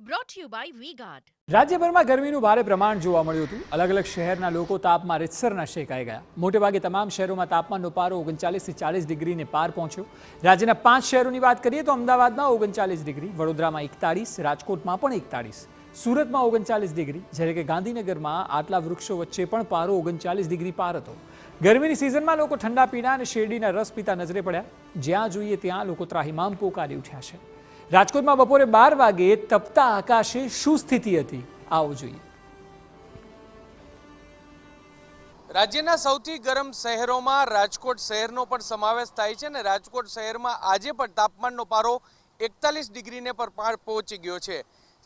Brought to you by V-Guard. રાજ્યભરમાં ગરમીનું ભારે પ્રમાણ જોવા મળ્યું હતું। અલગ અલગ શહેરના લોકો તાપમાં રીતસરના શેકાઈ ગયા। મોટેભાગે તમામ શહેરોમાં તાપમાનનો પારો 39 થી 40 ડિગ્રીને પાર પહોંચ્યો। રાજ્યના 5 શહેરોની વાત કરીએ તો અમદાવાદમાં 39 ડિગ્રી, વડોદરામાં 41, રાજકોટમાં પણ 41, સુરતમાં 39 ડિગ્રી, જ્યારે કે ગાંધીનગરમાં આટલા વૃક્ષો વચ્ચે પણ પારો 39 ડિગ્રી પાર હતો। ગરમીની સિઝનમાં લોકો ઠંડા પીણા અને શેરડીના રસ પીતા નજરે પડ્યા। જ્યાં જોઈએ ત્યાં લોકો ત્રાહિમામ પોકારી ઉઠ્યા છે। રાજકોટમાં બપોરે 12 વાગે તપતા આકાશે શું સ્થિતિ હતી આવો જોઈએ। રાજ્યના સૌથી ગરમ શહેરોમાં રાજકોટ શહેરનો પણ સમાવેશ થાય છે ને રાજકોટ શહેરમાં આજે પણ તાપમાનનો પારો 41 ડિગ્રીને પર પાર પહોંચી ગયો છે।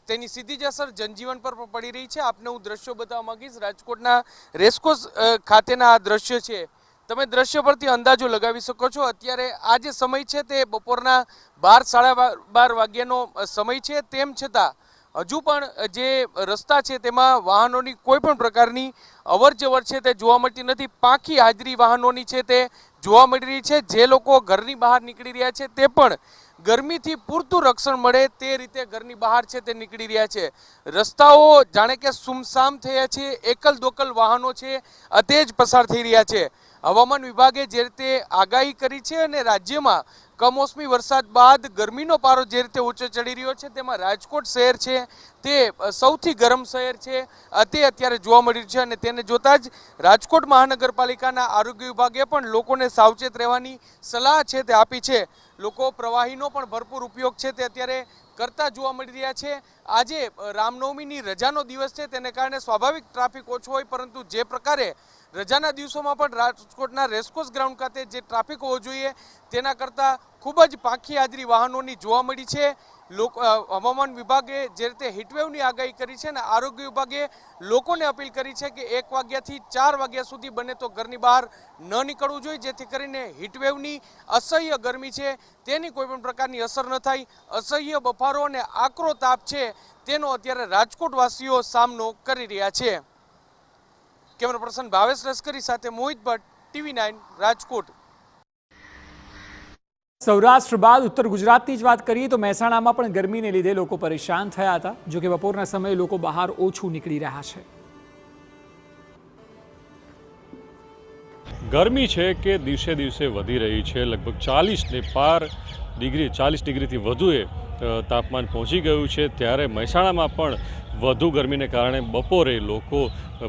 તેની સીધી જ અસર જનજીવન પર પણ પડી રહી છે। આપને હું દ્રશ્યો બતાવવા માંગીશ। રાજકોટના રેસકોર્સ ખાતેના આ દ્રશ્ય છે। તમે દ્રશ્ય પરથી અંદાજો લગાવી શકો છો। અત્યારે આ જે સમય છે તે બપોરના 12 સાડા 12 વાગ્યાનો સમય છે। તેમ છતાં હજુ પણ જે રસ્તા છે તેમાં વાહનોની કોઈ પણ પ્રકારની અવરજવર છે તે જોવા મળતી નથી। પાંખી હાજરી વાહનોની છે તે જોવા મળી રહી છે। જે લોકો ઘરની બહાર નીકળી રહ્યા છે તે પણ ગરમીથી પૂરતું રક્ષણ મળે તે રીતે ઘરની બહાર છે તે નીકળી રહ્યા છે। રસ્તાઓ જાણે કે સુમસામ થયા છે। એકલ દોકલ વાહનો છે તે જ પસાર થઈ રહ્યા છે। હવામાન વિભાગે જે રીતે આગાહી કરી છે અને રાજ્યમાં કમોસમી વરસાદ બાદ ગરમીનો પારો જે રીતે ઊંચો ચડી રહ્યો છે તેમાં રાજકોટ શહેર છે તે સૌથી ગરમ શહેર છે તે અત્યારે જોવા મળી રહ્યું છે। અને તેને જોતા જ રાજકોટ મહાનગરપાલિકાના આરોગ્ય વિભાગે પણ લોકોને સાવચેત રહેવાની સલાહ છે તે આપી છે। લોકો પ્રવાહીનો પણ ભરપૂર ઉપયોગ છે તે અત્યારે કરતા જોવા મળી રહ્યા છે। આજે રામનવમીની રજાનો દિવસ છે તેને કારણે સ્વાભાવિક ટ્રાફિક ઓછો હોય, પરંતુ જે પ્રકારે રજાના દિવસોમાં પણ રાજકોટના રેસકોર્સ ગ્રાઉન્ડ ખાતે જે ટ્રાફિક હોવો જોઈએ તેના કરતાં ખૂબ જ પાંખી હાજરી વાહનોની જોવા મળી છે। હવામાન વિભાગે જે રીતે હીટવેવની આગાહી કરી છે અને આરોગ્ય વિભાગે લોકોને અપીલ કરી છે કે 1 વાગ્યાથી 4 વાગ્યા સુધી બને તો ઘરની બહાર ન નીકળવું જોઈએ, જેથી કરીને હીટવેવની અસહ્ય ગરમી છે તેની કોઈ પણ પ્રકારની અસર ન થાય। અસહ્ય બફારો અને આકરો તાપ છે તેનો અત્યારે રાજકોટવાસીઓ સામનો કરી રહ્યા છે। કેમેરા પર્સન ભાવેશ લશ્કરી સાથે મોહિત ભટ્ટ, TV9 રાજકોટ। સૌરાષ્ટ્ર બાદ ઉત્તર ગુજરાતની જ વાત કરીએ તો મહેસાણામાં પણ ગરમીને લીધે લોકો પરેશાન થયા હતા। જો કે બપોરના સમયે લોકો બહાર ઓછું નીકળી રહ્યા છે। ગરમી છે કે દિવસે દિવસે વધી રહી છે। લગભગ 40 ને પાર ડિગ્રી, 40 ડિગ્રીથી વધુએ તાપમાન પહોંચી ગયું છે। ત્યારે મહેસાણામાં પણ વધુ ગરમીને કારણે બપોરે લોકો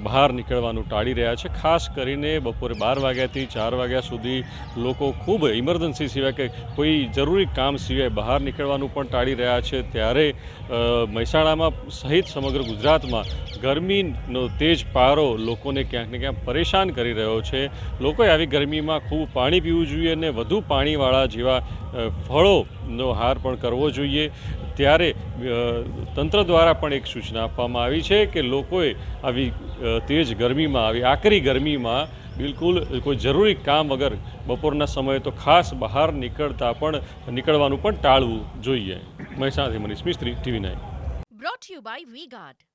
બહાર નીકળવાનું ટાળી રહ્યા છે। ખાસ કરીને બપોરે 12 વાગ્યાથી 4 વાગ્યા સુધી લોકો ખૂબ ઇમરજન્સી સિવાય કે કોઈ જરૂરી કામ સિવાય બહાર નીકળવાનું પણ ટાળી રહ્યા છે। ત્યારે મહેસાણામાં સહિત સમગ્ર ગુજરાતમાં ગરમીનો તેજ પારો લોકોને ક્યાંક ને ક્યાંક પરેશાન કરી રહ્યો છે। લોકોએ આવી ગરમીમાં ખૂબ પાણી પીવું જોઈએ અને વધુ પાણીવાળા જેવા ફળોનો આહાર પણ કરવો જોઈએ। ત્યારે તંત્ર દ્વારા પણ એક સૂચના આપવામાં આવી છે કે લોકોએ આવી તેજ ગરમીમાં, આવી આકરી ગરમીમાં બિલકુલ કોઈ જરૂરી કામ વગર બપોરના સમયે તો ખાસ બહાર નીકળવાનું પણ ટાળવું જોઈએ। મહેસાણાથી મનીષ મિસ્ત્રી, TV9। Brought to you by V-Guard.